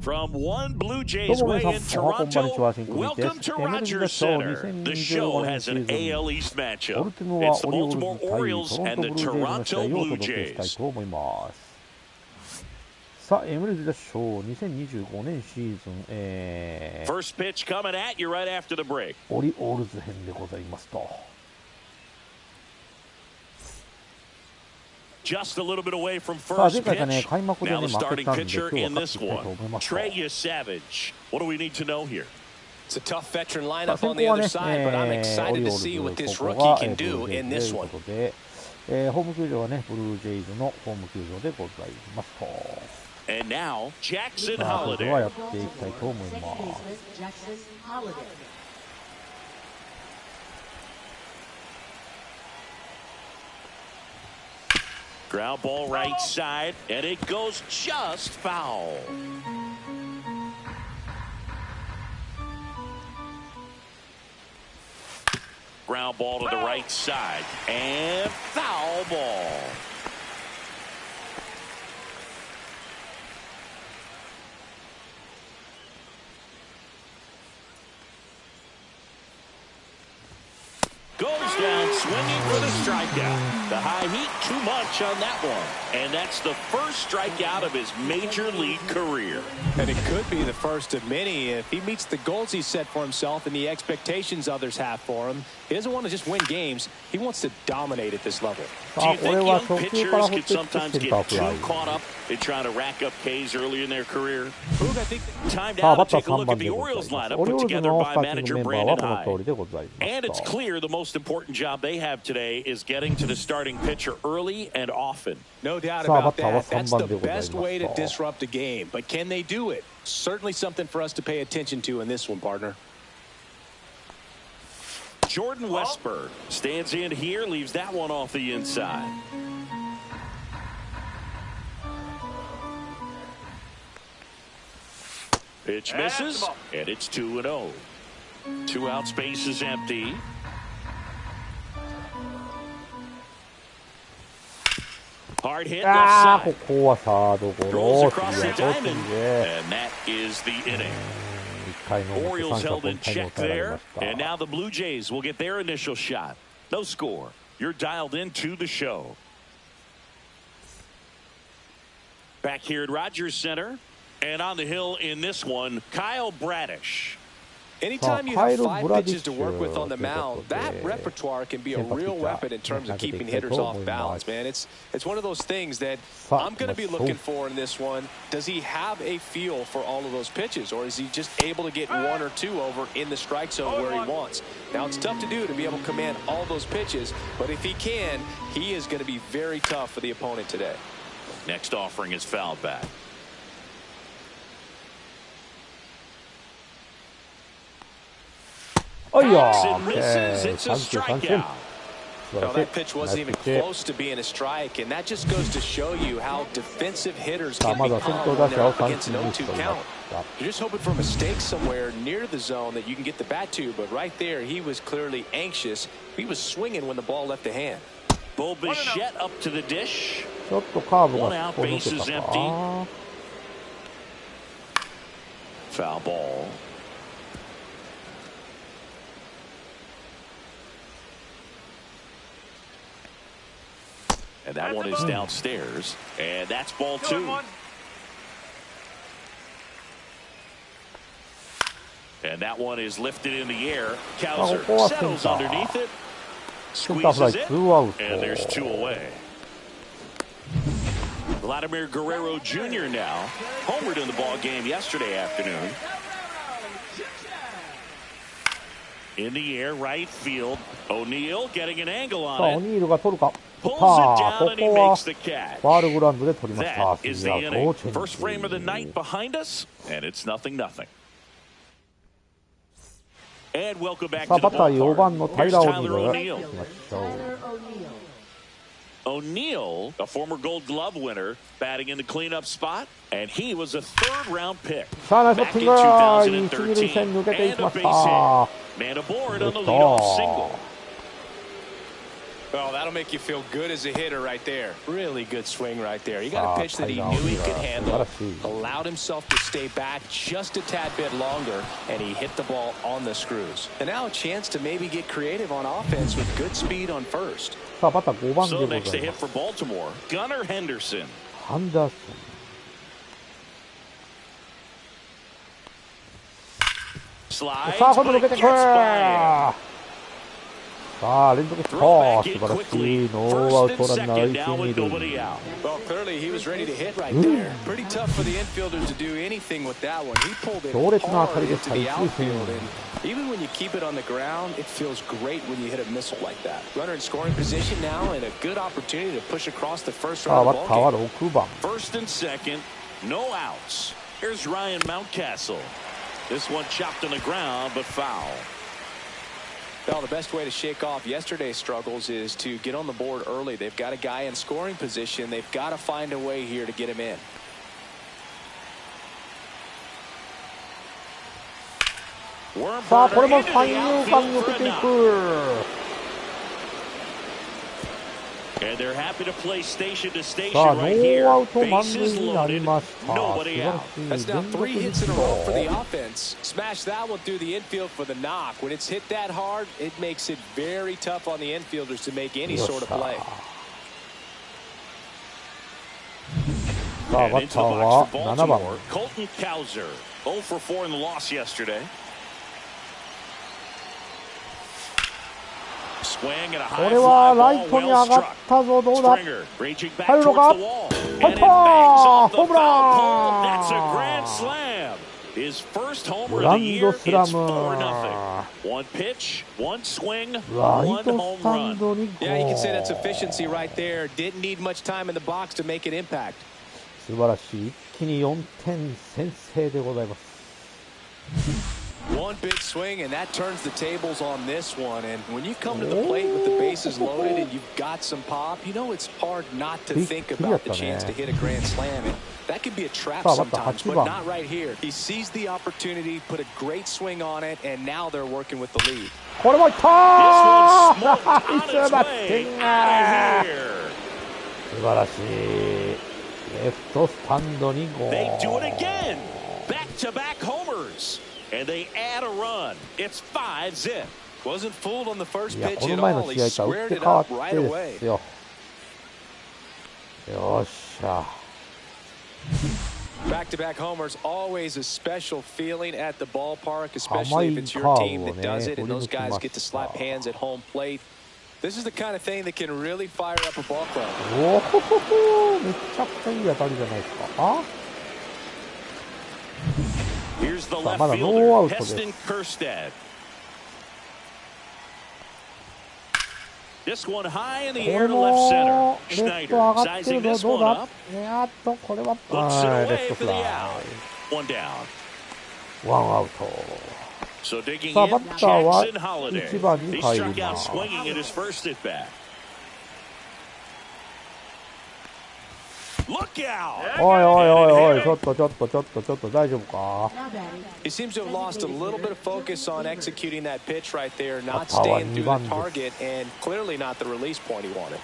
From one Blue Jays way in Toronto, welcome to Rogers Center. The show has an AL East matchup. It's the Baltimore Orioles and the Toronto Blue Jays. さあ、MLB The Show 2025年シーズン、First pitch coming at you right after the break. オリオールズ編でございますと。Just a little bit away from first pitch. Now the starting pitcher in this one, Trey Savage. What do we need to know here? It's a tough veteran lineup on the other side, but I'm excited to see what this rookie can do in this one. ホーム球場はね、ブルージェイズのホーム球場でございますと。And now, Jackson さあ、それでは Holiday. やっていきたいと思います。Ground ball right side, and it goes just foul. Ground ball to the right side, and foul ball. Goes down swinging for the strikeout. The high heat, too much on that one. And that's the first strikeout of his major league career. And it could be the first of many if he meets the goals he set for himself and the expectations others have for him. He doesn't want to just win games. He wants to dominate at this level. Do you think young pitchers can sometimes get too caught up in trying to rack up Ks early in their career? Time now to take a look at the Orioles lineup put together by manager Brandon Hyde. And it's clear the most important job they have today is getting to the starting pitcher early and often. No doubt about that. That's the best way to disrupt a game. But can they do it? Certainly something for us to pay attention to in this one, partner. Jordan Westberg stands in here, leaves that one off the inside. Pitch misses, and it's 2-0. 2 outs, base is empty. Hard hit left side. Rolls across the diamond, and that is the inning. Orioles held in check there, and now the Blue Jays will get their initial shot. No score. You're dialed into the show. Back here at Rogers Center, and on the hill in this one, Kyle Bradish. Anytime you have 5 pitches to work with on the mound, that repertoire can be a real weapon in terms of keeping hitters off balance, man. It's one of those things that I'm going to be looking for in this one. Does he have a feel for all of those pitches, or is he just able to get 1 or 2 over in the strike zone where he wants? Now, it's tough to do to be able to command all those pitches, but if he can, he is going to be very tough for the opponent today. Next offering is fouled back. Oh yeah, misses. It's a strikeout. Well, that pitch wasn't even close to being a strike, and that just goes to show you how defensive hitters can become when they're up against an 0-2 count. You're just hoping for a mistake somewhere near the zone that you can get the bat to, but right there, he was clearly anxious. He was swinging when the ball left the hand. Bo Bichette up to the dish. 1 out, base is empty. Foul ball. And that one is downstairs, and that's ball 2. And that one is lifted in the air. Cowser settles underneath it, squeezes it, and there's 2 away. Vladimir Guerrero Jr. now homered in the ball game yesterday afternoon. In the air, right field. O'Neill getting an angle on it. Pulls it down and he makes the catch. That is the inning. First frame of the night behind us, and it's 0-0. And welcome back to the ballpark. Here's Tyler O'Neill. O'Neill, a former Gold Glove winner, batting in the cleanup spot, and he was a 3rd-round pick back in 2013. And a base hit. Man aboard on the leadoff single. Oh, that'll make you feel good as a hitter right there. Really good swing right there. He got a pitch that he knew he could handle, allowed himself to stay back just a tad bit longer, and he hit the ball on the screws. And now a chance to maybe get creative on offense with good speed on first. So next to hit for Baltimore, Gunnar Henderson. Slides, but it gets by him. さあ連続ヒット、素晴らしい。ノーアウトランナー1、2塁。Well, clearly he was ready to hit right there. Pretty tough for the infielders to do anything with that one. He pulled it hard into the outfield, and even when you keep it on the ground, it feels great when you hit a missile like that. Runner in scoring position now, and a good opportunity to push across the first round of the ball game. First and second, no outs. Here's Ryan Mountcastle. This one chopped on the ground, but foul. Well, the best way to shake off yesterday's struggles is to get on the board early. They've got a guy in scoring position. They've got to find a way here to get him in. And they're happy to play station to station right here. Bases loaded, nobody out. That's now 3 hits in a row for the offense. Smash that one through the infield for the knock. When it's hit that hard, it makes it very tough on the infielders to make any sort of play. And into the box for Baltimore, Colton Cowser, 0 for 4 in the loss yesterday. Swing and a high fly ball, well struck. Springer reaching back towards the wall, and it bangs off the foul pole. That's a grand slam. His first homer of the year. It's 4-0. One pitch, one swing, one home run. Yeah, you can say that's efficiency right there. Didn't need much time in the box to make an impact. 素晴らしい。一気に4点先制でございます。One big swing, and that turns the tables on this one. And when you come to the plate with the bases loaded and you've got some pop, you know it's hard not to think about the chance to hit a grand slam. And that can be a trap sometimes, but not right here. He sees the opportunity, put a great swing on it, and now they're working with the lead. This one smoked on its way out of here. 素晴らしい。レフトスタンドにゴー。They do it again. Back-to-back homers. And they add a run. It's 5-zip. Wasn't fooled on the first pitch at all. He squared it up right away. よっしゃ。Back-to-back homers, always a special feeling at the ballpark, especially if it's your team that does it and those guys get to slap hands at home plate. This is the kind of thing that can really fire up a ball club. おほほほ、めちゃくちゃいい当たりじゃないですか。Here's the left fielder, Heston Kjerstad. This one high in the air to left center. Schneider sizing this one up. Looks it away for the out. One down. ワンアウト。So digging in, Jackson Holiday. He struck out swinging at his first at bat. Look out! おいおいおいおい、ちょっと大丈夫か？ He seems to have lost a little bit of focus on executing that pitch right there, not staying through the target, and clearly not the release point he wanted.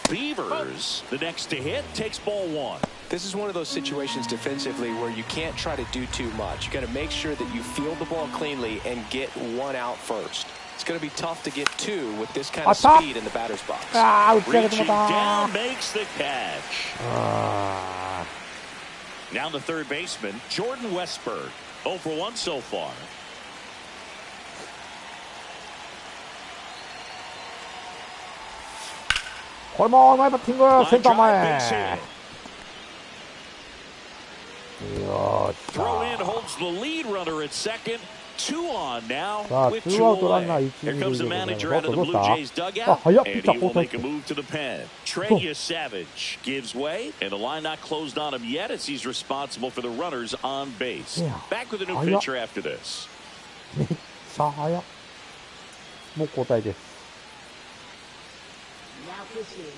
Beavers, the next to hit, takes ball one. This is one of those situations defensively where you can't try to do too much. You got to make sure that you field the ball cleanly and get one out first. It's going to be tough to get two with this kind of speed in the batter's box. Reaching down, makes the catch. Now the third baseman, Jordan Westberg, 0 for 1 so far. Throw in holds the lead runner at second. 2 on now with 2 away. Here comes the manager out of the Blue Jays dugout, and he will make a move to the pen. Trey Savage gives way, and the line not closed on him yet as he's responsible for the runners on base. Back with a new pitcher after this. めっちゃ速っ。もう交代です。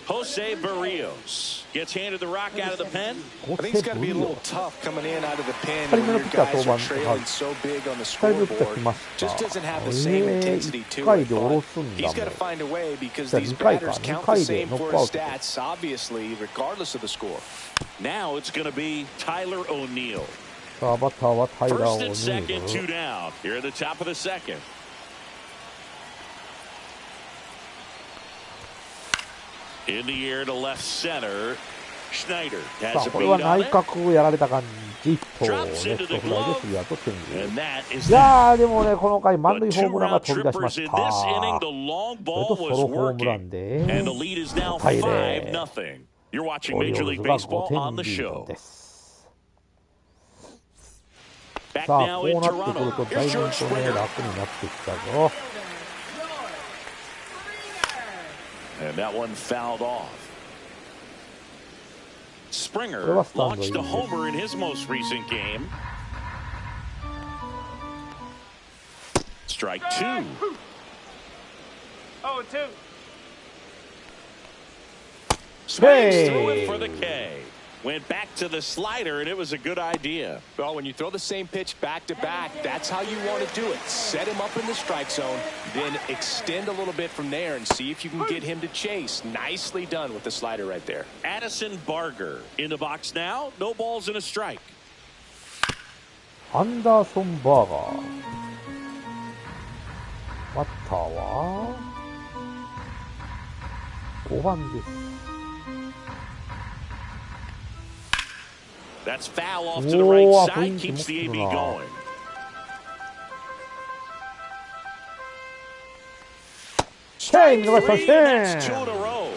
Jose Barrios gets handed the rock out of the pen. I think it's got to be a little tough coming in out of the pen when your guys are trailing so big on the scoreboard. Just doesn't have the same intensity to it. He's got to find a way because these batters count the same for his stats, obviously, regardless of the score. Now it's going to be Tyler O'Neill. さあ、バッターはタイラー・オニ First and ー second, ル。 two down. Here at the top of the second. In the air to left center. Schneider さ has あ、 a これは beat 内 on it. 角やられた感じと、レ Drops フ into ト the フライで glove. スリーアウトチェンジ。 And that い is やー、でもね、この回、満 the 塁ホームランが two-round 飛び出しま trippers し in た。 this inning. そ The れ long と ball ソ was ロホームラ working. ンで、 And the lead is now 5-0 5-0. You're watching オリオ Major ール League ズが Baseball 5 on 点 the リード show. です。 Back さあ、 now こう in なってくる Toronto. と、だい Here's ぶ George とね、 Springer. 楽になってきたぞ。And that one fouled off. Springer これはスタンドイン launched で a す。 homer in his most recent game. Strike two. 0-2. Swings through it for the K. Went back to the slider, and it was a good idea. Well, when you throw the same pitch back to back, that's how you want to do it. Set him up in the strike zone, then extend a little bit from there and see if you can get him to chase. Nicely done with the slider right there. Addison Barger in the box now. No balls and a strike. アンダーソン・バーガー。バッターは5番です。 That's foul off to the right Whoa, side. Keeps the AB going. Strike Three, three. that's two in a row.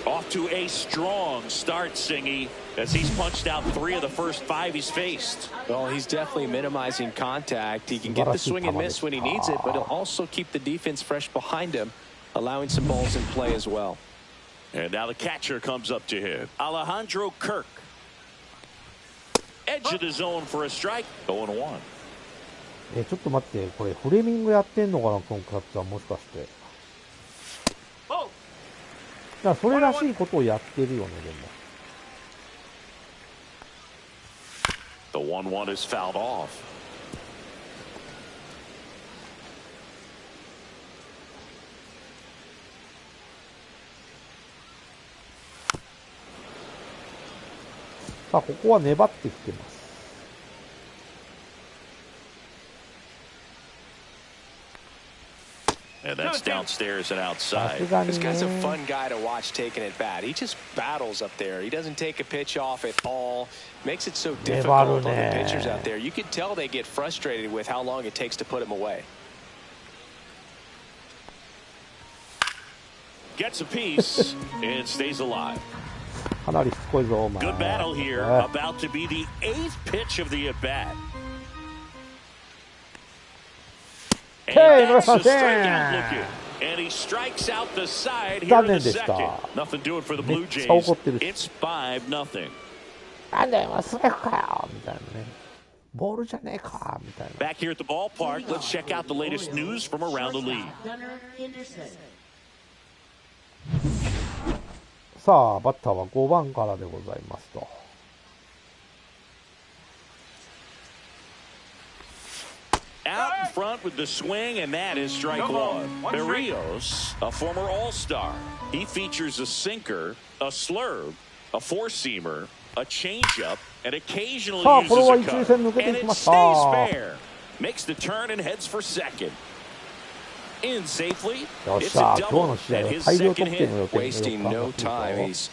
Off to a strong start, Singy, as he's punched out 3 of the first 5 he's faced. Well, he's definitely minimizing contact. He can get the swing and miss when he needs it, but he'll also keep the defense fresh behind him, allowing some balls in play as well. And now the catcher comes up to hit. Alejandro Kirk. Edge of the zone for a strike. 0-1. ちょっと待って、これフレミングやってんのかな、このキャッチャー、もしかして。だからそれらしいことをやってるよね、The でも。1-1 is fouled off. さあ、ここは粘ってきてます。And that's downstairs and outside. This guy's a fun guy to watch taking at bat. He just battles up there. He doesn't take a pitch off at all. Makes it so difficult on the pitchers out there. You can tell they get frustrated with how long it takes to put him away. Gets a piece and stays alive. かなりしつこいぞ、お前。 Good battle here. About to be the 8th pitch of the at-bat. And that's a strikeout looking. And he strikes out the side here in the second. Nothing doing for the Blue Jays. It's 5-0. なんだよ、ストライクかよみたいなね。ボールじゃねえかみたいな。 Back here at the ballpark, let's check out the latest news from around the league. さあ、バッターは5番からでございますと。Out in front with the swing, and that is strike one. Barrios, a former All-Star. He features a sinker, a slurve, a four-seamer, a changeup, and occasionally uses a cut. And it stays fair. Makes the turn and heads for second. In safely, it's a double, and his second hit. Wasting no time. He's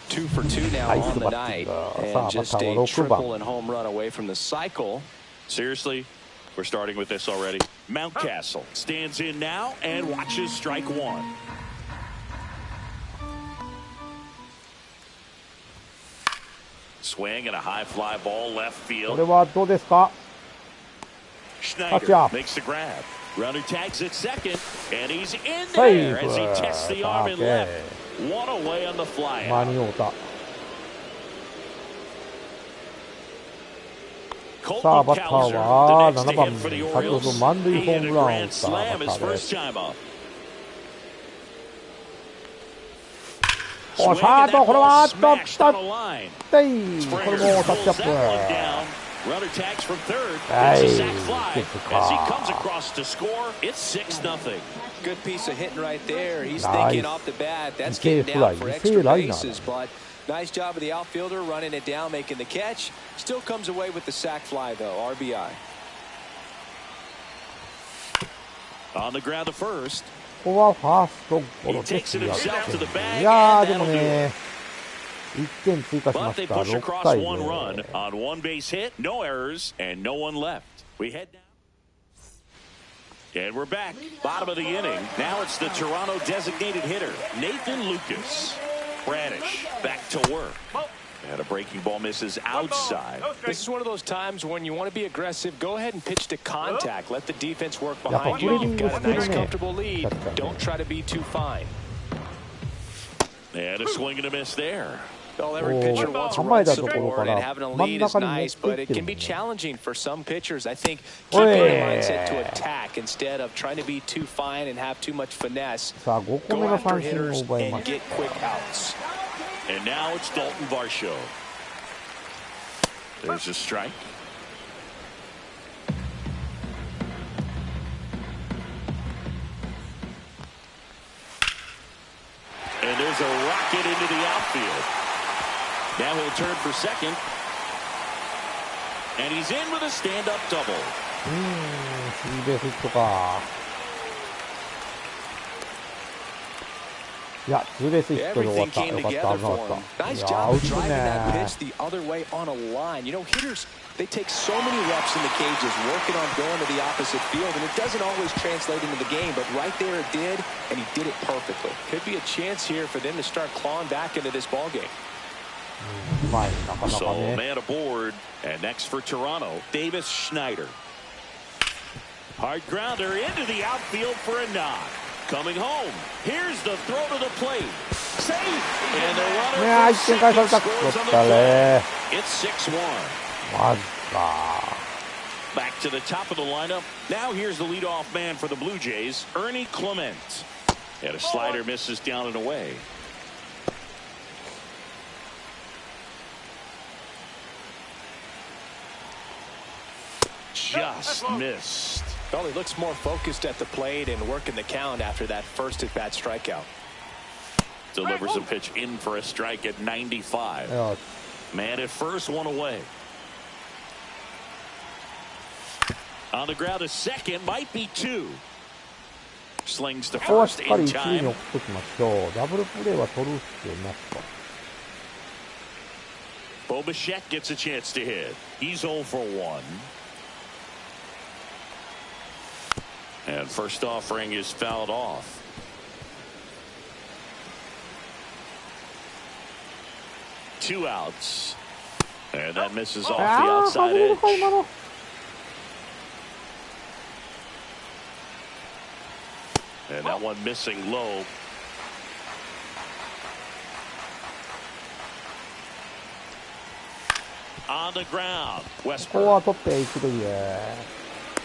2 for 2 now on the night, and just a triple and home run away from the cycle. Seriously, we're starting with this already. Mountcastle stands in now and watches strike one. Swing and a high fly ball left field. これはどうですか? Schneider makes the grab. Runner tags at second, and he's in there as he tests the arm and left. One away on the fly out. 間に合うた。 さあ、バッターは7番、先ほど満塁ホームランを打ったバッターです。おシャート、これは、これもタッチアップ。Runner tags from third. Hey, it's a sac fly as he comes across to score. It's 6-0. Good piece of hitting right there. He's thinking off the bat. That's getting down for extra bases, but nice job of the outfielder running it down, making the catch. Still comes away with the sac fly, though. RBI. On the ground to first. ここはファーストゴロです。いやー、でもね、1点追加しました。6回で。On one base hit, no errors, and no one left. We head down. And we're back. Bottom of the inning. Now it's the Toronto designated hitter, Nathan Lucas. Bradish back to work. And a breaking ball misses outside. This is one of those times when you want to be aggressive. Go ahead and pitch to contact. Let the defense work behind you. You've got a nice, comfortable lead. Don't try to be too fine. And a swing and a miss there. Well, every pitcher wants to run support, and having a lead is nice, but it can be challenging for some pitchers. I think keeping the mindset to attack instead of trying to be too fine and have too much finesse. Go after hitters and get quick outs. And now it's Dalton Varsho. There's a strike. And there's a rocket into the outfield. Now he'll turn for second. And he's in with a stand-up double. ツーベースヒットか。いや、ツーベースヒットで終わった。よかった、危なかった。いやー、打つね。 They take so many reps in the cages, working on going to the opposite field, and it doesn't always translate into the game, but right there it did, and he did it perfectly. Could be a chance here for them to start clawing back into this ball game. So, man aboard, and next for Toronto, Davis Schneider. Hard grounder into the outfield for a knock. Coming home, here's the throw to the plate. Safe! And the runner scores on the play. It's 6-1. Back to the top of the lineup. Now here's the leadoff man for the Blue Jays, Ernie Clement. And a slider misses down and away. Just missed. Well, he looks more focused at the plate and working the count after that first at-bat strikeout. Delivers a pitch in for a strike at 95. Man at first, one away. On the ground, a second, might be two. Slings to first in time. Bo Bichette gets a chance to hit. He's 0 for 1. And first offering is fouled off. Two outs. And that misses off the outside edge. And that one missing low. On the ground. Westbrook.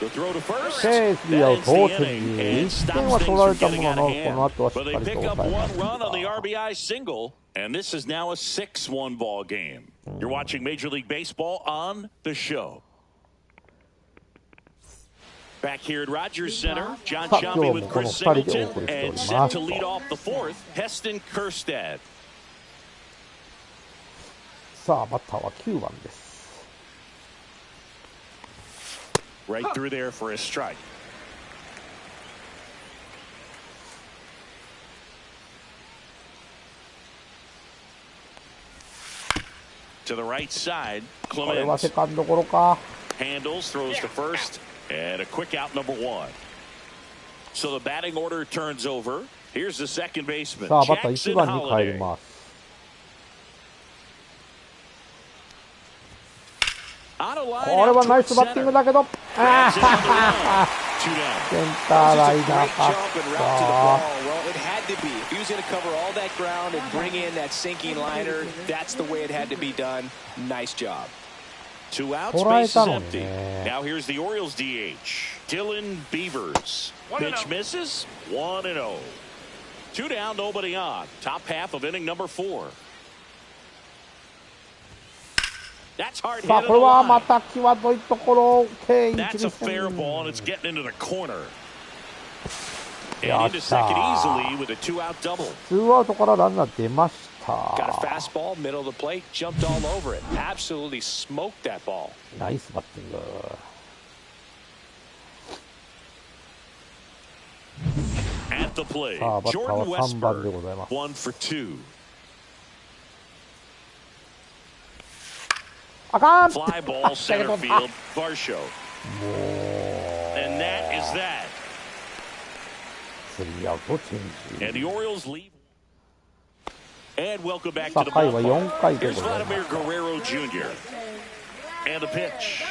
The throw to first. That ends the inning and stops things from getting out of hand. But they pick up one run on the RBI single. And this is now a 6-1 ball game. You're watching Major League Baseball on The Show. Back here at Rogers Center, John Shelby with Chris Singleton, and set to lead off the fourth, Heston Kjerstad. さあ、バッターは9番です。 Right through there for a strike. To the right side, Clement handles, throws to first, and a quick out number 1. So the batting order turns over. Here's the second baseman, Jackson Holiday. これはナイスバッティングだけど、センターライナーかった。捉えたのにね。Now here's the Orioles DH, Dylan Beavers. Pitch misses, 1-0. Two down, nobody on. Top half of inning number 4. That's hard hit. さあ、これはまた際どいところ。That's a fair ball, and it's getting into the corner. And into second easily with a 2-out double. ツーアウトからランナー出ました。Got a fastball, middle of the plate, jumped all over it. Absolutely smoked that ball. ナイスバッティング。At the plate, さあ、バッター Jordan は3番で Westburg, ございます。 1 for 2. あかん Fly ball center field, Varsho. And that is that. スリーアウトチェンジ。 And the Orioles leave. And welcome back さ to あ、 the 回は ballpark. 4回で Here's ございます。 Vladimir Guerrero Jr. And a pitch.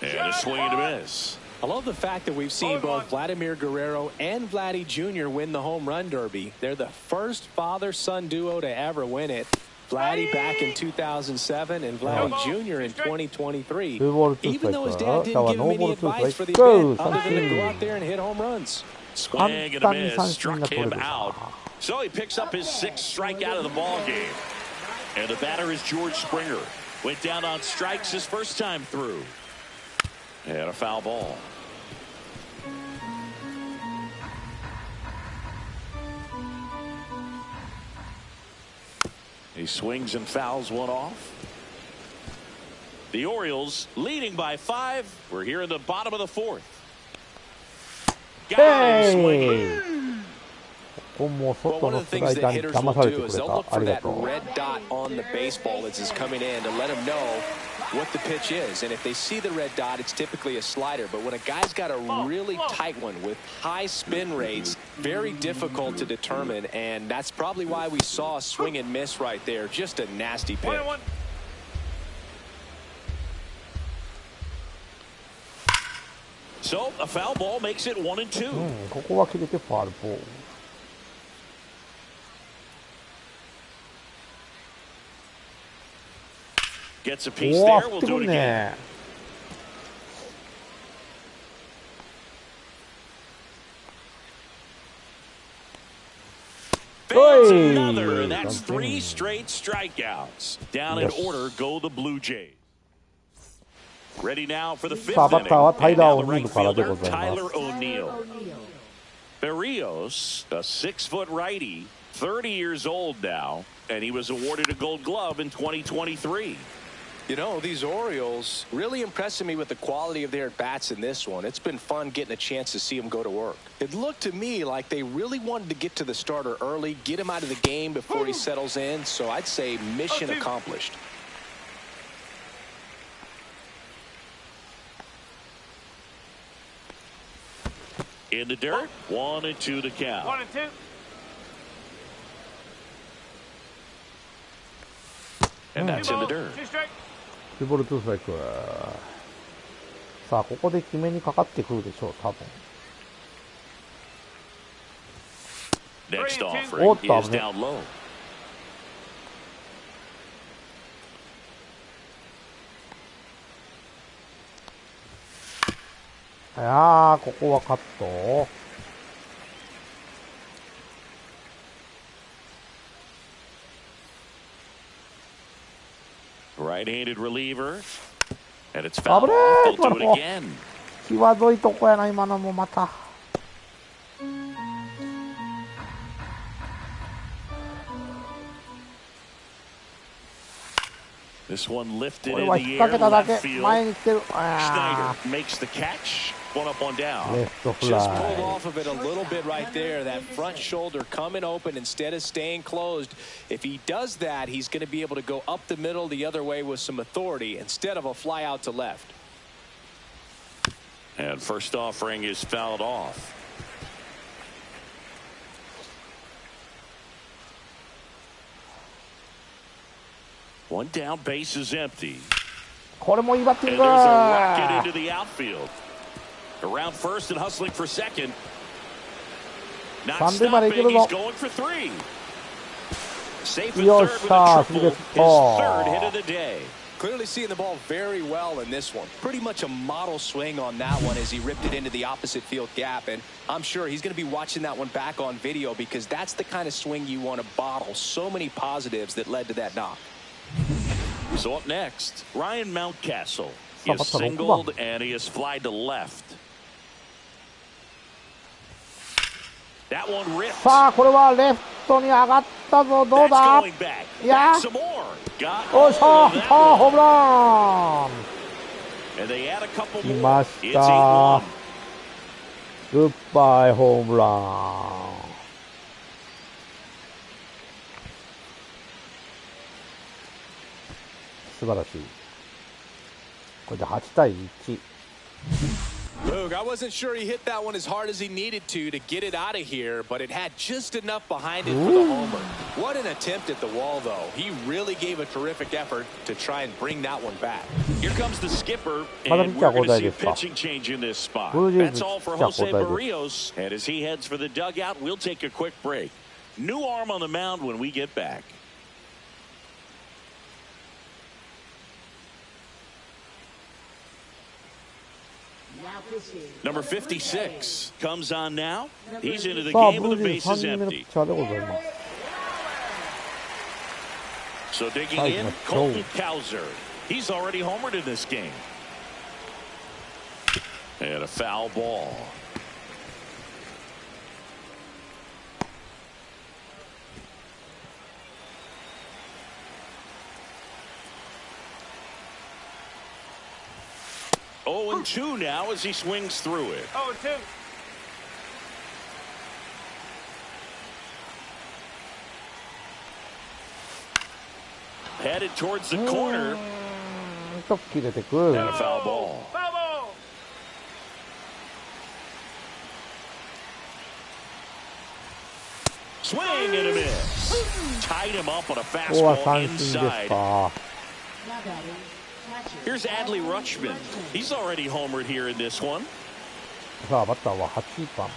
And a swing and a miss. I love the fact that we've seen both Vladimir Guerrero and Vladdy Jr. win the home run derby. They're the first father-son duo to ever win it. Vladdy back in 2007 and Vladdy Jr. in 2023. Even though his dad didn't give him any advice for the event other than to go out there and hit home runs. Swing and a miss, struck him out. So he picks up his 6th strikeout of the ball game. And the batter is George Springer. Went down on strikes his first time through. And a foul ball. He swings and fouls one off. The Orioles leading by 5. We're here in the bottom of the 4th. Hey! ここも Well, 外 one の of ス the ラ things イ that ダーに hitters 騙 will されて do く is れ they'll た。 look あ for りが that とう。 red dot on the baseball as it's coming in to let them know what the pitch is. And if they see the red dot, it's typically a slider. But when a guy's got a really tight one with high spin rates, very difficult to determine. And that's probably why we saw a swing and miss right there. Just a nasty pitch. So a foul ball makes it 1 and 2. ここは切れてファウルボール。Gets a piece お there. お、 We'll 振ってく do る it again. ね。Fades another. That's 3 straight strikeouts. Down in order go the Blue Jays. Ready now for the 5th さあ、バッターは inning. タイ And ラー・ now オ the ニー right ルからで fielder, ございます。 Tyler O'Neill. Berrios, a 6-foot righty, 30 years old now, and he was awarded a Gold Glove in 2023. You know, these Orioles really impressing me with the quality of their at-bats in this one. It's been fun getting a chance to see them go to work. It looked to me like they really wanted to get to the starter early, get him out of the game before he settles in. So I'd say mission accomplished. In the dirt, 1 and 2 to count. 1 and 2. And that's in the dirt. 2 strike. 2ボール2ストライク。さあ、ここで決めにかかってくるでしょう、多分。Next offering is down low. いやー、ここはカット。Right-handed reliever. And it's fouled off. They'll do it again. 際どいとこやな、今のもまた。This one lifted これ in は the 引っ air 掛けただ left け。 field. 前に来てる。あ Schneider makes the catch. One up, one down. レフトフ Just ラ pulled イ。 off of it a little bit right there. That front shoulder coming open instead of staying closed. If he does that, he's going to be able to go up the middle the other way with some authority instead of a fly out to left. And first offering is fouled off. One down, base is empty. これもいいバッティン And グ。 there's a rocket into the outfield. Around first and hustling for second. Not 三塁まで行ける stopping. ぞ。 He's going for 3. Safe at よっ third しゃー、 with a triple. スリーベース His ヒット。 third hit of the day. Clearly seeing the ball very well in this one. Pretty much a model swing on that one as he ripped it into the opposite field gap. And I'm sure he's going to be watching that one back on video because that's the kind of swing you want to bottle. So many positives that led to that knock. So up next, Ryan Mountcastle. He is singled and he is flied to left. That one ripped. さあこれはレフトに上がったぞ。どうだ。いや。おいしょ。ホームラン。来ました。グッバイホームラン。素晴らしい。これで8対1。Boog, I wasn't sure he hit that one as hard as he needed to get it out of here, but it had just enough behind it for the homer. What an attempt at the wall, though. He really gave a terrific effort to try and bring that one back. Here comes the skipper, and we're going to see a pitching change in this spot. That's all for Jose Barrios, and as he heads for the dugout, we'll take a quick break. New arm on the mound when we get back. Number 56 comes on now. He's into the game with the bases empty. So digging in, Colton Cowser. He's already homered in this game. And a foul ball. Oh, and 2 now as he swings through it. 0-2. Headed towards the corner. And a foul ball. Foul ball. Swing and a miss. Tied him up on a fastball inside. Here's Adley Rutschman. He's already homered here in this one. さあバッターは8番。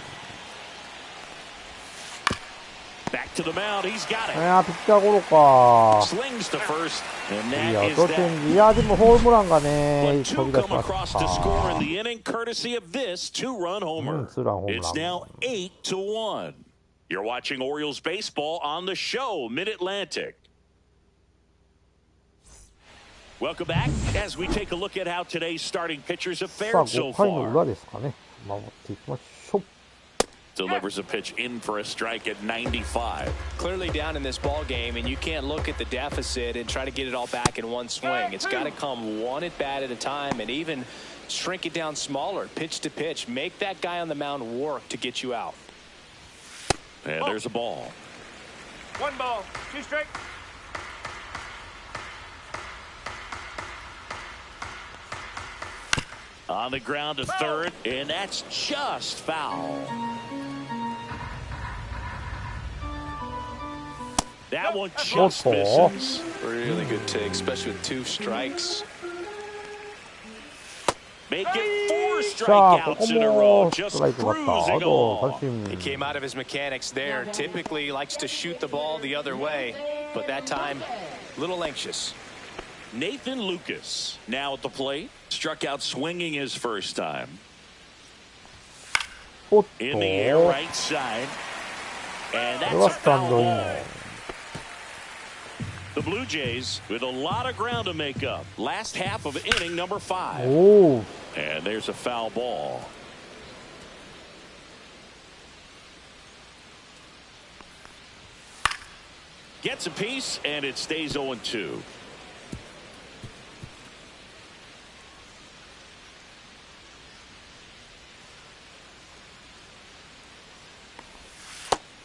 Back to the mound. He's got it. いやピッチャーゴロか。 Slings to first, and い that や is 同点 that. いやでもホームランがね But 飛 2 び出し come ま across した to score in the inning, courtesy of this 2-run homer. ツーランホームラン。 It's now 8-1. You're watching Orioles baseball on the show, Mid-Atlantic. Welcome back as we take a look at how today's starting pitchers have さあ fared so 5回の far. 裏ですかね。守っていきましょう。 Delivers a pitch in for a strike at 95. Clearly down in this ball game, and you can't look at the deficit and try to get it all back in one swing. It's got to come one at bat at a time, and even shrink it down smaller, pitch to pitch. Make that guy on the mound work to get you out. And there's a ball. 1 ball, 2 strikes. On the ground to third, and that's just foul. That one just misses. Really good take, especially with 2 strikes. Make it 4 strikeouts in a row. Just cruising along. He came out of his mechanics there. Typically likes to shoot the ball the other way, but that time, a little anxious. Nathan Lucas now at the plate. Struck out swinging his first time. In the air right side. And that's a foul ball. The Blue Jays with a lot of ground to make up. Last half of inning number 5. Oh. And there's a foul ball. Gets a piece, and it stays 0-2.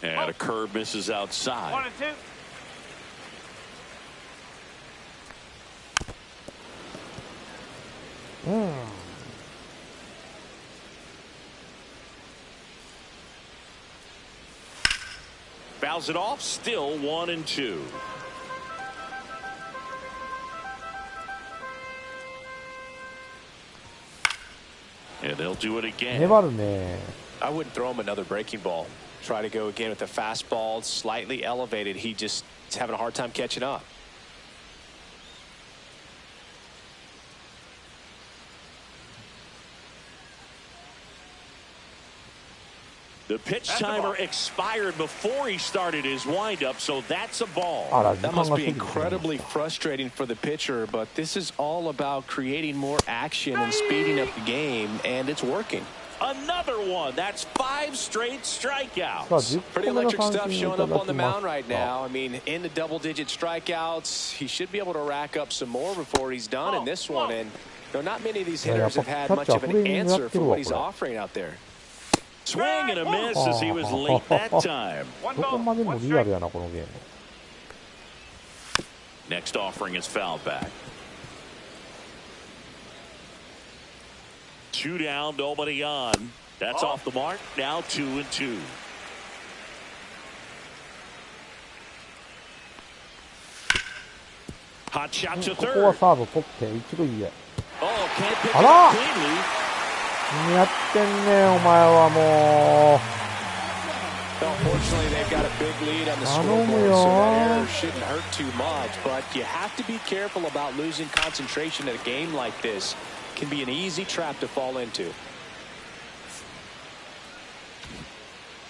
And a curve misses outside. 1-2. Fouls it off, still 1-2. And they'll do it again. 粘るね。 I wouldn't throw him another breaking ball. Try to go again with the fastball, slightly elevated. He just is having a hard time catching up. The pitch timer expired before he started his windup, so that's a ball. That must be incredibly frustrating for the pitcher, but this is all about creating more action and speeding up the game, and it's working. Another one. That's 5 straight strikeouts. Pretty electric stuff showing up on the mound right now. I mean, in the double-digit strikeouts, he should be able to rack up some more before he's done in this one. And not many of these hitters have had much of an answer for what he's offering out there. Swing and a miss as he was late that time. Next offering is fouled back. 2 down, nobody on. That's off the mark. Now 2-2. Hot shot to third. Oh, can't pick it up cleanly. 何やってんねんお前はもう。 Unfortunately, they've got a big lead on the scoreboard, so that error shouldn't hurt too much. But you have to be careful about losing concentration in a game like this. It can be an easy trap to fall into.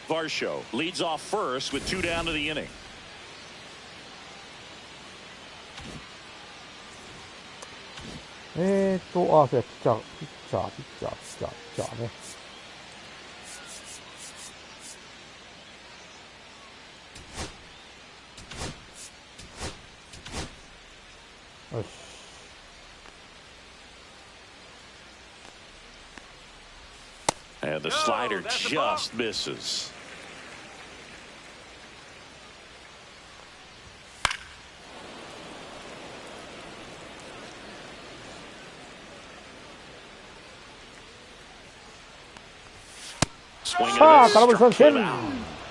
Varsho leads off first with 2 down to the inning. そうや、ピッチャーね。よし。And the slider just misses.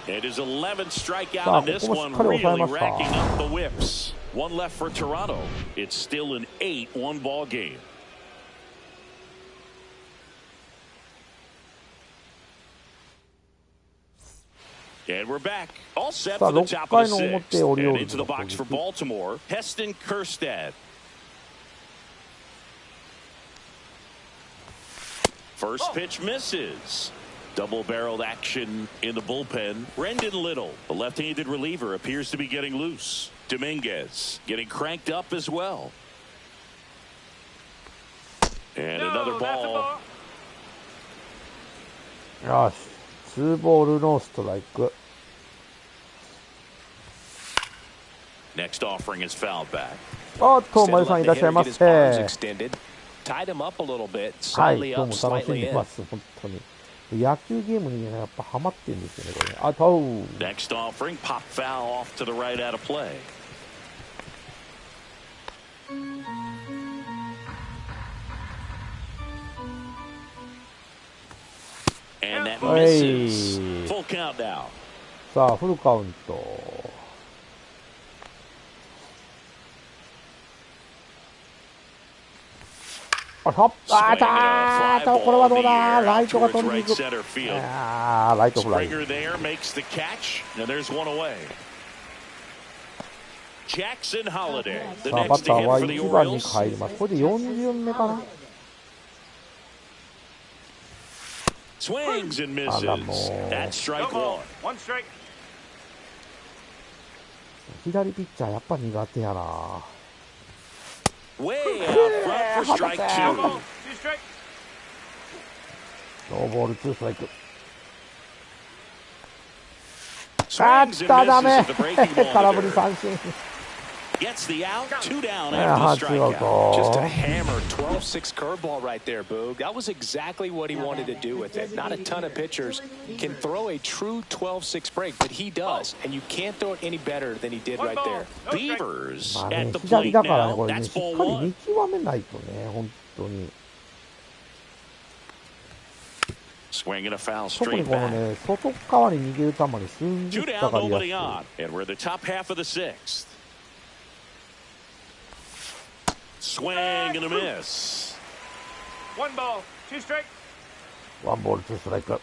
It is 11th strikeout, and this one really racking up the whips. 1 left for Toronto. It's still an 8-1 ball game. And we're back. All set for the top of the 6th. And into the box for Baltimore, Heston Kjerstad. First pitch misses. Double-barreled action in the bullpen. Brendan Little, the left-handed reliever, appears to be getting loose. Dominguez getting cranked up as well. And another ball. よし、2ボールのストライク。 Next offering is fouled back. おっと、前さんいらっしゃいませ。はい、どうも楽しんでます、本当に。野球ゲームにやっぱハマってるんですよね、これ。あと。Next offering, pop foul off to the right out of play. And that misses. Full count now. さあ、フルカウント。これはどうだ、ライトが取りに行く。ライトフライ。さあ、バッターは1番に入ります。これで4巡目かな。あらもう。左ピッチャーやっぱ苦手やな。Way out front for strike 2. ノーボール2ストライク。あったダメ。空振り三振。Gets the out, 2 down after the strikeout. Just a hammer 12-6 curveball right there, Boog. That was exactly what he wanted to do with it. Not a ton of pitchers can throw a true 12-6 break, but he does, and you can't throw it any better than he did right there. Beavers at the plate now. That's ball 1. 見極めないとね、本当に。 Swing and a foul 特に straight この back. ね、外側に逃げる球にすんげ 2 え down, かかり nobody や on. すい。 And we're the top half of the 6th. Swing and a miss. 1 ball, 2 strike. ワンボール2ストライク。こ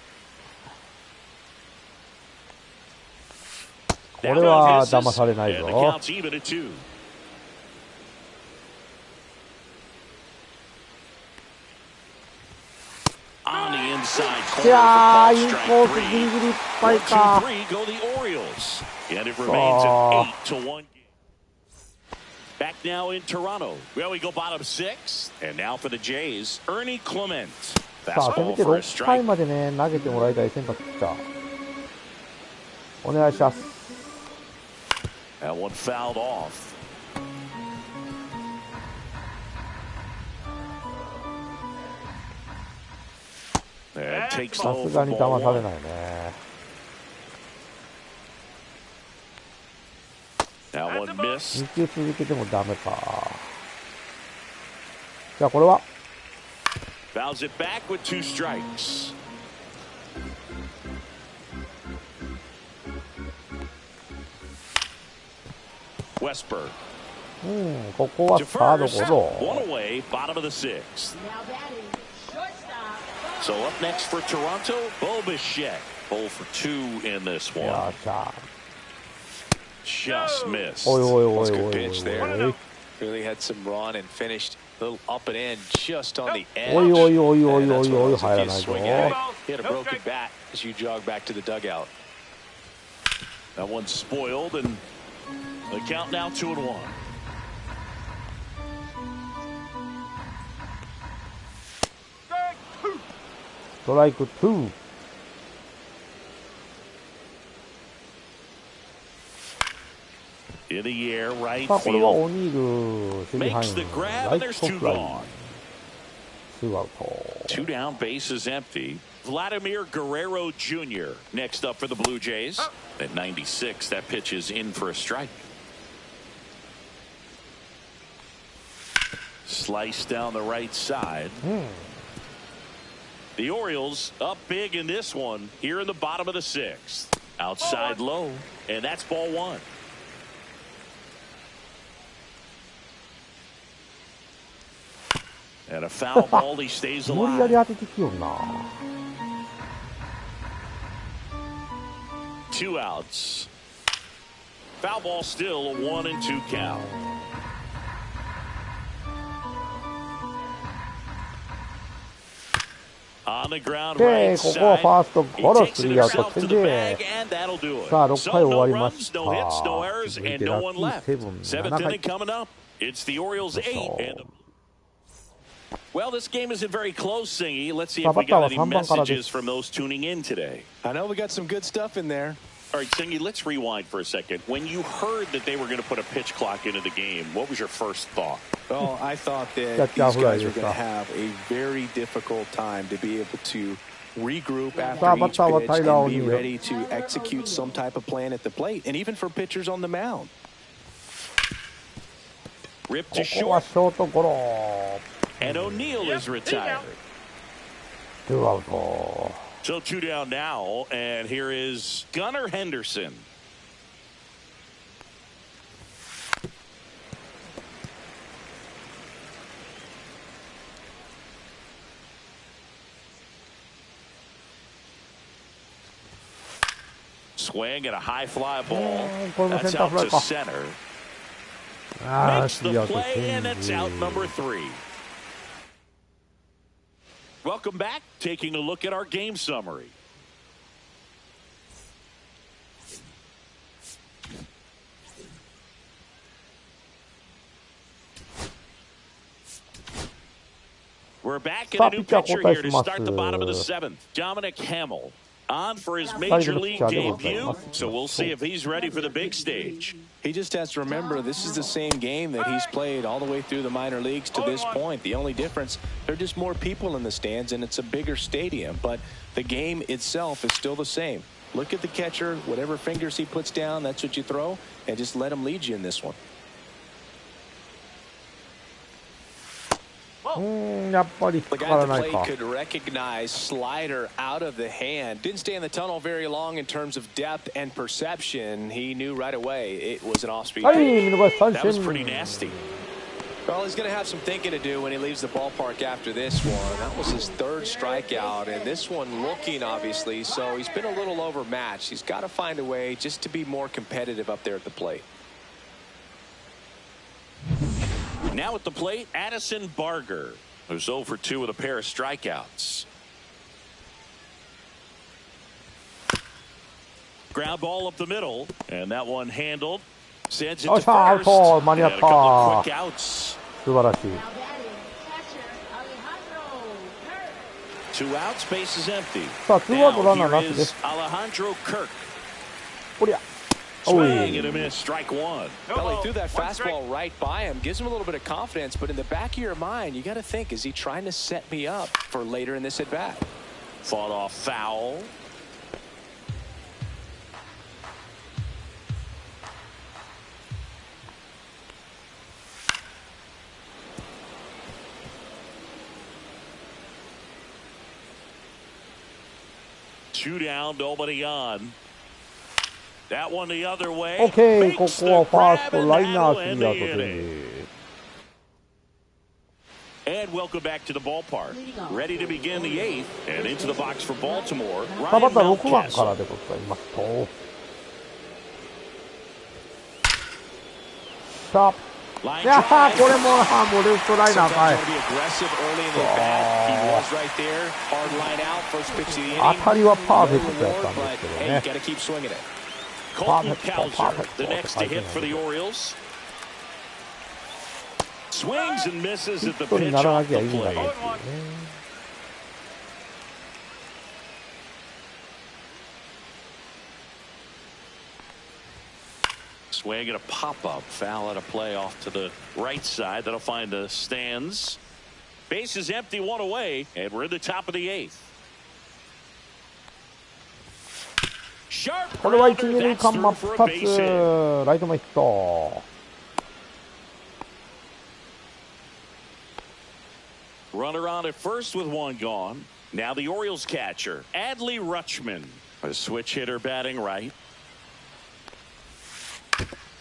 れは騙されないぞ。 And the count's even at 2. On the inside いやー、インコースギリギリいっぱいか。 And it remains an 8-1 game. Back now in Toronto. Well, we go bottom 6. And now for the Jays, Ernie Clement. さあ、せめて6回までね、投げてもらいたい先発ピッチャー。お願いします。That one fouled off. さすがに騙されないね。2球続けてもダメか。じゃあこれはFouls it back with 2 strikes. ここはサードゴロ。 One away, bottom of the 6th. So up next for Toronto, Bo Bichette. 0 for 2 in this one. よっしゃ。 Just missed. おいおいおいおい That's a お good い pitch there. Really had some run and finished a little up and in just on the edge. おいおいおいおいおいおい入らないぞ。 He had a broken bat as you jog back to the dugout. That one's spoiled, and the count now 2-1. ストライク2。 In the air, right さあこれは field. オニール守備範 Makes 囲 the ラ grab, イ and ト there's 2 フライ gone. 2アウト。 2 down, bases empty. Vladimir Guerrero Jr. next up for the Blue Jays. At 96, that pitch is in for a strike. Slice down the right side. The Orioles up big in this one here in the bottom of the 6th. Outside low, and that's ball 1. And a foul ball, he stays 無理やり alive. 当ててきよんな。 2 outs. Foul ball still, a 1-2 count. On the ground で、 right ここは side. ファースト He ゴロ takes ス it リーアウト himself 点 to the で bag, and that'll do it. さあ6 So 回終わ no りま runs, した。 no hits, no errors, 続い and て no ラ one ッキー left. セブン 7th 7 inning 回。 coming up. It's the Orioles 8 and the Well, this game isn't very close, Singy. Let's see if we got any messages from those tuning in today. I know we got some good stuff in there. All right, Singy, let's rewind for a second. When you heard that they were going to put a pitch clock into the game, what was your first thought? Well, I thought that these guys were going to have a very difficult time to be able to regroup after each pitch and be ready to execute some type of plan at the plate, and even for pitchers on the mound. Ripped こ to こは short, ショートゴロ。 and O'Neill is retired. 2アウト。 So 2 down now, and here is Gunnar Henderson. Swing and a high fly ball. That's out to center. ああ、 Makes 3 the アウト play, チ and ェ that's ン out ジ。 number 3. Welcome back. Taking a look at our game summary. We're back in a new pitcher here to start the bottom of the 7th. Dominic Hamill on for his major league debut, so we'll see if he's ready for the big stage. He just has to remember this is the same game that he's played all the way through the minor leagues to this point. The only difference, there are just more people in the stands and it's a bigger stadium, but the game itself is still the same. Look at the catcher, whatever fingers he puts down, that's what you throw, and just let him lead you in this one. やっぱり引っ The か guy から at な the いか。 plate could recognize slider out of the hand. Didn't stay in the tunnel very long in terms of depth and perception. He knew right away it was an off-speed. はい、見逃し三 That was 振。 pretty nasty. Well, he's going to have some thinking to do when he leaves the ballpark after this one. That was his 3rd strikeout, and this one looking, obviously, so he's been a little overmatched. He's got to find a way just to be more competitive up there at the plate. Now at the plate, Addison Barger, who's 0 for 2 with a pair of strikeouts. Ground ball up the middle, and that one handled. Sends it to よっしゃ、アウ first. ト、間に合っ And a couple of た。 quick outs. 素晴らしい。Two outs, base is empty. さあ、ツーアウトランナー Now な here しで is す。 Alejandro Kirk. おりゃ。お Swing い。 and a miss, strike one. Well, he threw that fastball right by him, gives him a little bit of confidence, but in the back of your mind, you got to think, is he trying to set me up for later in this at bat? Fought off foul. Two down, nobody on. That one the other way. オッケー、 Makes こ the こはファース grab ト and ライナー that'll ス end リーアウ the ト inning. And welcome back to the ballpark. Ready to begin the eighth, and into the box for Baltimore. さあ、バッ Ryan ター6番か Mountcastle. らでございますと。さあ、 Line いや drive. ー、これもレフトライナーかい。 Sometimes you want to be aggressive early in the bat. He was right there. Hard line out, first pitch of the inning. 当たりはパーフェクト No やったん reward, ですけ but ど hey, you ね。 got to keep swinging it. Colton Perfect. Cowser, the next to hit for the Orioles. Swings and misses ヒ at the ットに pitch ならな off きゃ the 意味がない plate. っていうね。Swing and a pop-up foul at a play off to the right side. That'll find the stands. Base is empty, one away, and we're in the top of the eighth. Sharp これは一 grounder, 二塁 that's 間 through 真っ for a base hit. 二つ。ライト前ヒット。Runner on at first with one gone. Now the Orioles catcher, Adley Rutschman, a switch hitter batting right.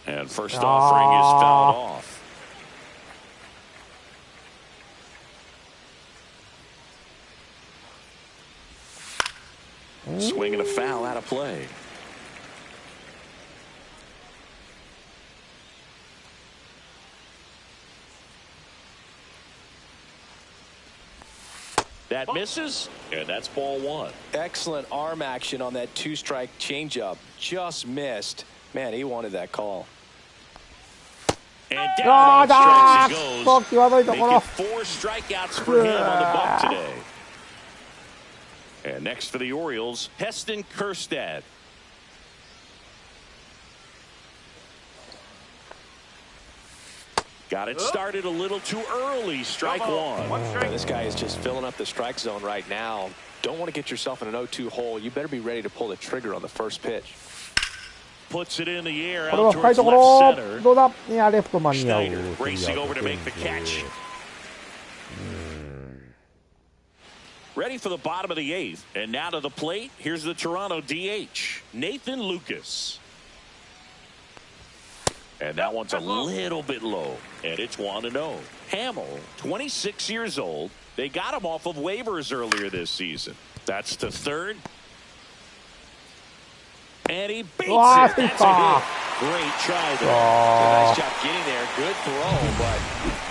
And first offering is fouled off. Swing and a foul out of play. That misses, and that's ball one. Excellent arm action on that two-strike changeup. Just missed. Man, he wanted that call. And あ down ーだ on ー strikes くそ it 際どい goes. とこ Making ろ。 4 strikeouts for him on the buck today. And next for the Orioles, Heston Kjerstad. Got it started a little too early. Strike one. This guy is just filling up the strike zone right now. Don't want to get yourself in an 0-2 hole. You better be ready to pull the trigger on the first pitch. Puts it in the air これは out 深い towards とこ left ろ。 center. どうだ。いや、レフト間に合う。 Schneider racing over to make the catch. Ready for the bottom of the eighth. And now to the plate. Here's the Toronto DH, Nathan Lucas. And that one's a little bit low. And it's 1-0. Hamill, 26 years old. They got him off of waivers earlier this season. That's to third. And he beats Wow. it. That's a hit. Great try there. Nice job getting there. Good throw, but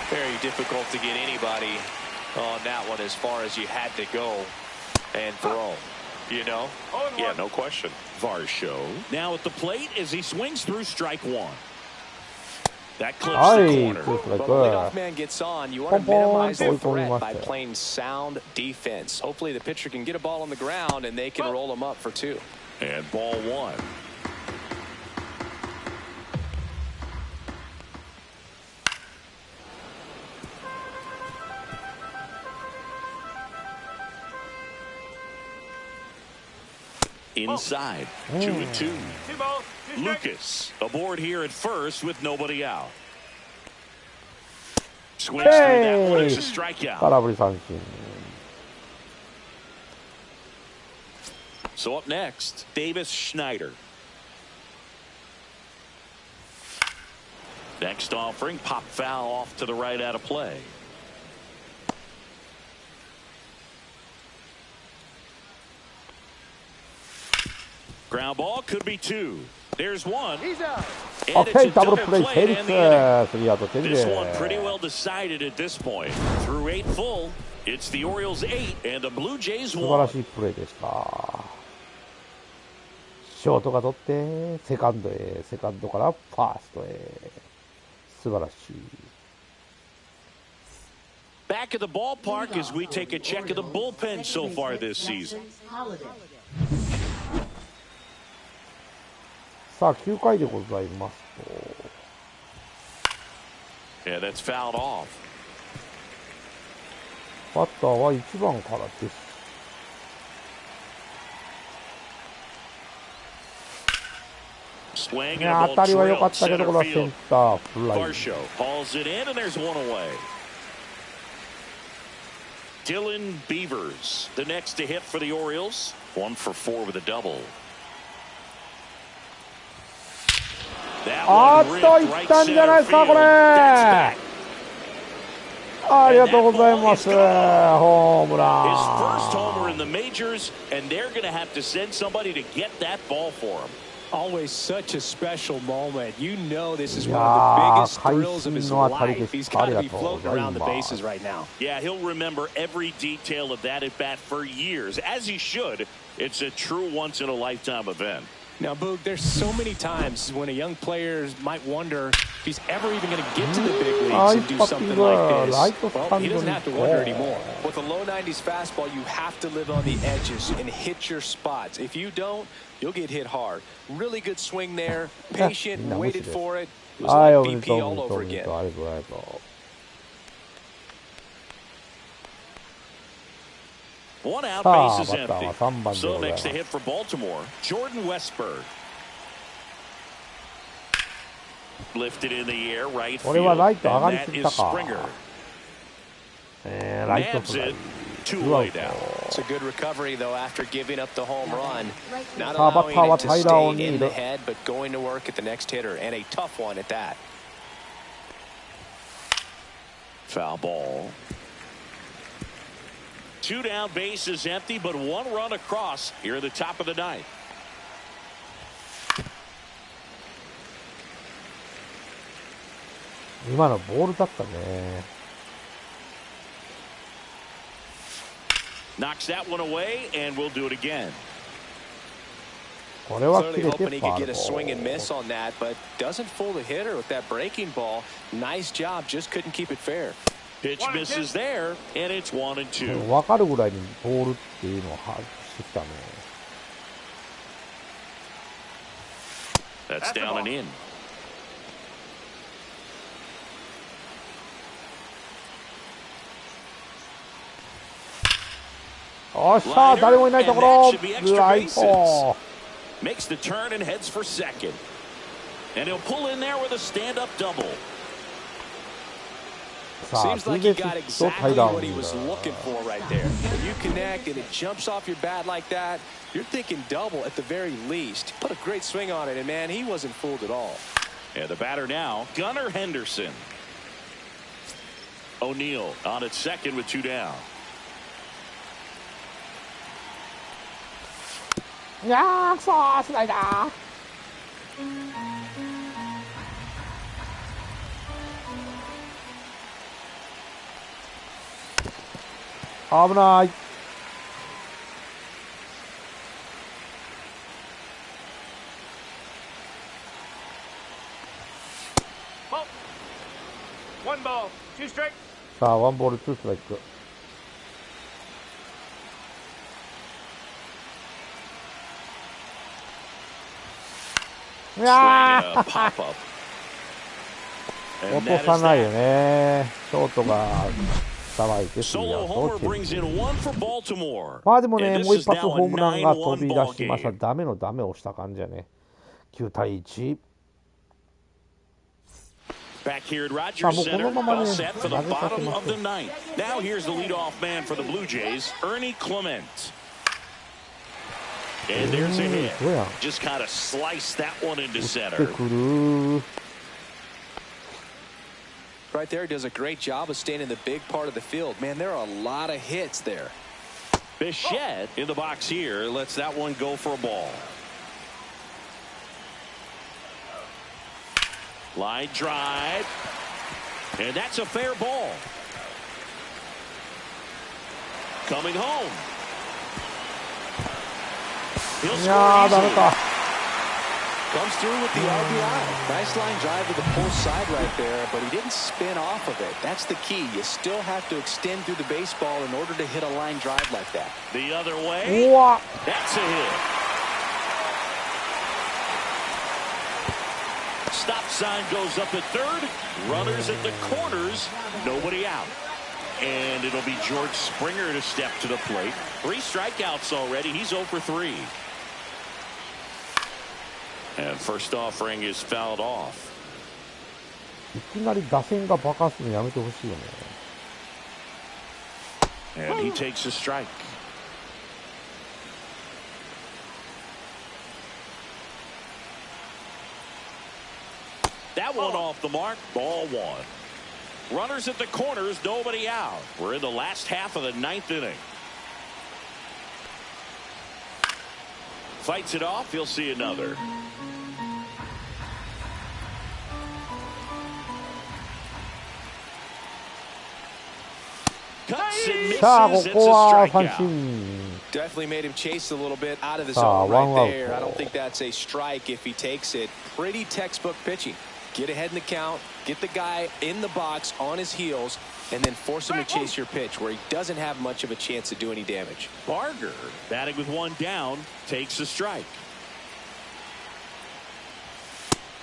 very difficult to get anybody on that one as far as you had to go and throw. You know? Yeah, no question. Varsho now at the plate as he swings through strike one. That clips the corner. But when the leadoff man gets on, you want to minimize the threat by playing sound defense. Hopefully the pitcher can get a ball on the ground and they can roll him up for two. And ball one. Inside, 2-2. 2 balls, 2 strikes. Lucas aboard here at first with nobody out. Swings through that one. It's a strikeout. 空振り三振。 So up next, Davis Schneider. Next offering, pop foul off to the right out of play. Ground ball could be two. There's one. He's out. And it's OK、 a ダブル double プレイ play 成 to 立。 end the inning. スリーアウトチェンジ This で one pretty well decided at this point. Through 8 full, it's the Orioles 8 and the Blue Jays 素晴ら 1. しいプレーでした。ショートが取って、セカンドへ、セカンドからファーストへ。素晴らしい。Back at the ballpark as we take a check of the bullpen so far this season. さあ、9回でございますと。Yeah, that's fouled off. バッターは1番からです。いや、当たりは良かったけど、これはセンターフライ。Dylan Beavers, the next to hit for the Orioles. 1 for 4 with a double. あっと、いったんじゃないですか、これ。ありがとうございます。ホームラン。His first homer in the majors, and they're going to have to send somebody to get that ball for him. Always such a special moment. You know this is one of the biggest thrills of his life. He's got to be floating around the bases right now. Yeah, he'll remember every detail of that at bat for years, as he should. It's a true once-in-a-lifetime event. Now, Boog, there's so many times when a young player might wonder if he's ever even going to get to the big leagues and do something like this. Well, he doesn't have to wonder anymore. With a low 90s fastball, you have to live on the edges and hit your spots. If you don't, you'll get hit hard. Really good swing there. Patient, waited for it. It was like BP all over again. One out, base is empty. So next to hit for Baltimore, Jordan Westberg. Lifted in the air, right field, and that is Springer. Nabs it, two-way down. It's a good recovery, though, after giving up the home run. Not allowing it to stay in the head, but going to work at the next hitter, and a tough one at that. Foul ball. 2 down, base is empty, but 1 run across here at the top of the ninth. Knocks that one away, and we'll do it again. Clearly hoping he could get a swing and miss on that, but doesn't fool the hitter with that breaking ball. Nice job, just couldn't keep it fair. Pitch misses there, and it's 1 and 2. 分かるぐらいにボールっていうのを把握してきたね。That's down and in. おっしゃ、誰もいないところ、ライト。Makes the turn and heads for second. And he'll pull in there with a stand-up double. Seems like he got exactly what he was looking for right there. When you connect and it jumps off your bat like that, you're thinking double at the very least. Put a great swing on it, and man, he wasn't fooled at all. Yeah, the batter now, Gunnar Henderson. O'Neill on at second with 2 down. いやー、くそー、スライダー。危ない。1 ball, 2 strike. さあ、1ボール2ストライク。いやー、落とさないよね。ショートがさばいてスリーアウトを決める。まあでもね、もう一発ホームランが飛び出しました。ダメのダメをした感じやね。9対1。Back here at Rogers Center, all set for the bottom of the ninth. Now here's the leadoff man for the Blue Jays, Ernie Clement. And there's a hit. Just kind of slice that one into center. Right there, does a great job of staying in the big part of the field. Man, there are a lot of hits there. Bichette in the box here lets that one go for a ball. Line drive, and that's a fair ball. Coming home. He'll score easily. Comes through with the RBI. Nice line drive to the pull side right there, but he didn't spin off of it. That's the key. You still have to extend through the baseball in order to hit a line drive like that. The other way. What? That's a hit. Stop sign goes up at third. Runners at the corners. Nobody out. And it'll be George Springer to step to the plate. 3 strikeouts already. He's 0 for 3. And first offering is fouled off. いきなり打線が爆発するのやめてほしいよね。And he takes a strike. That one off the mark. Ball 1. Runners at the corners, nobody out. We're in the last half of the 9th inning. Fights it off. He'll see another. Cuts and misses. さあ、こ It's a こは三 strikeout. 振。 Definitely made him chase a little bit out of the Ah, zone one right out. there. I don't think that's a strike if he takes it. Pretty textbook pitching. Get ahead in the count, get the guy in the box on his heels, and then force him to chase your pitch where he doesn't have much of a chance to do any damage. Barger, batting with 1 down, takes a strike.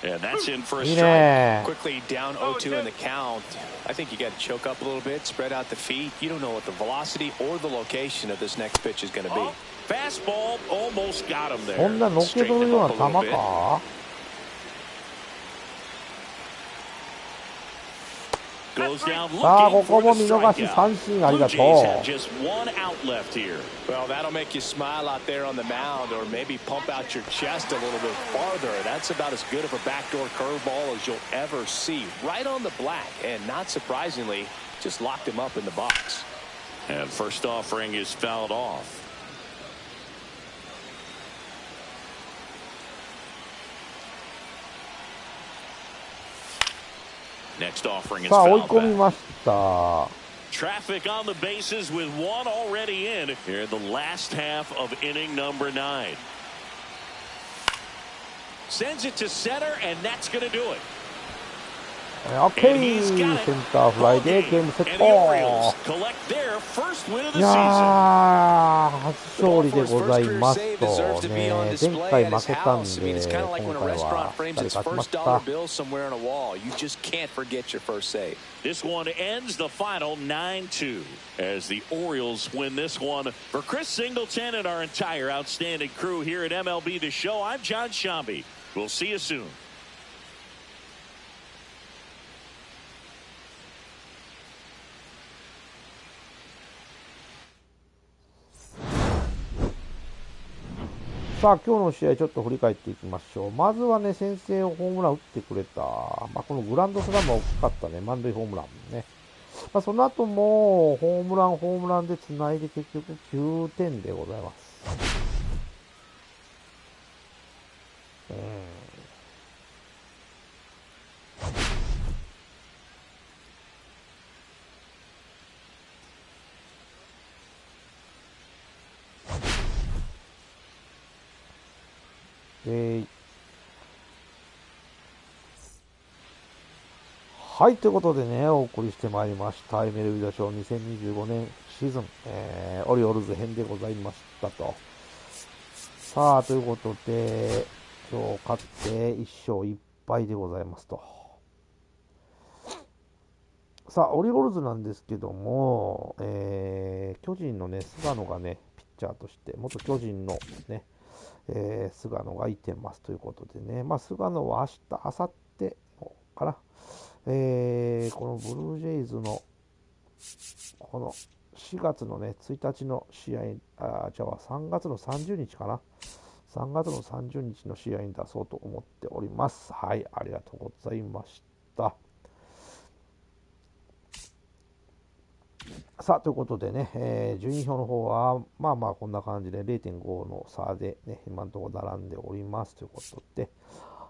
And that's in for a いい strike. ね。 Quickly down 0-2 in the count. I think you got to choke up a little bit, spread out the feet. You don't know what the velocity or the location of this next pitch is going to be. Fastball almost got him こん there. なのっけ取るような球か。 Goes down さあ、 looking ここ for も the 見逃し strikeout. 三振あり Blue が Jays と have う。 just 1 out left here. Well, that'll make you smile out there on the mound or maybe pump out your chest a little bit farther. That's about as good of a backdoor curveball as you'll ever see. Right on the black, and not surprisingly, just locked him up in the box. And first offering is fouled off. Next offering is さあ、追い fouled 込み back. ました。 Traffic on the bases with 1 already in here in the last half of inning number 9. Sends it to center, and that's going to do it. オッケー。センターフライでゲームセッ And ト。 the Orioles collect their first win of い the や season. ー、初勝利でございますとね、前回負けたんで、今回はしっかり勝ちました。 just can't forget your first save. This one ends the final 9-2 as the Orioles win this one. For Chris Singleton and our entire outstanding crew here at MLB The Show, I'm John Shambi. We'll see you soon. さあ、今日の試合ちょっと振り返っていきましょう。まずはね、先制をホームラン打ってくれた。このグランドスラムは大きかったね。満塁ホームランね。その後も、ホームランで繋いで結局9点でございます。はい、ということでね、お送りしてまいりました。MLB The Show 2025年シーズン、オリオールズ編でございましたと。さあ、ということで、今日勝って1勝1敗でございますと。さあ、オリオールズなんですけども、巨人のね、菅野がね、ピッチャーとして、元巨人のね、菅野がいてますということでね、菅野は明日、明後日かな、このブルージェイズのこの4月のね1日の試合、3月の30日かな、3月の30日の試合に出そうと思っております。はい、ありがとうございました。さあ、ということでね、順位表の方はこんな感じで 0.5 の差でね、今のところ並んでおりますということで、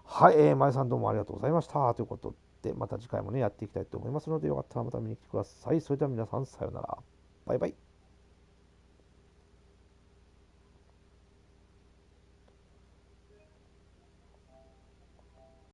はい、前さんどうもありがとうございましたということで、また次回もね、やっていきたいと思いますので、よかったらまた見に来てください。それでは皆さん、さようなら。バイバイ。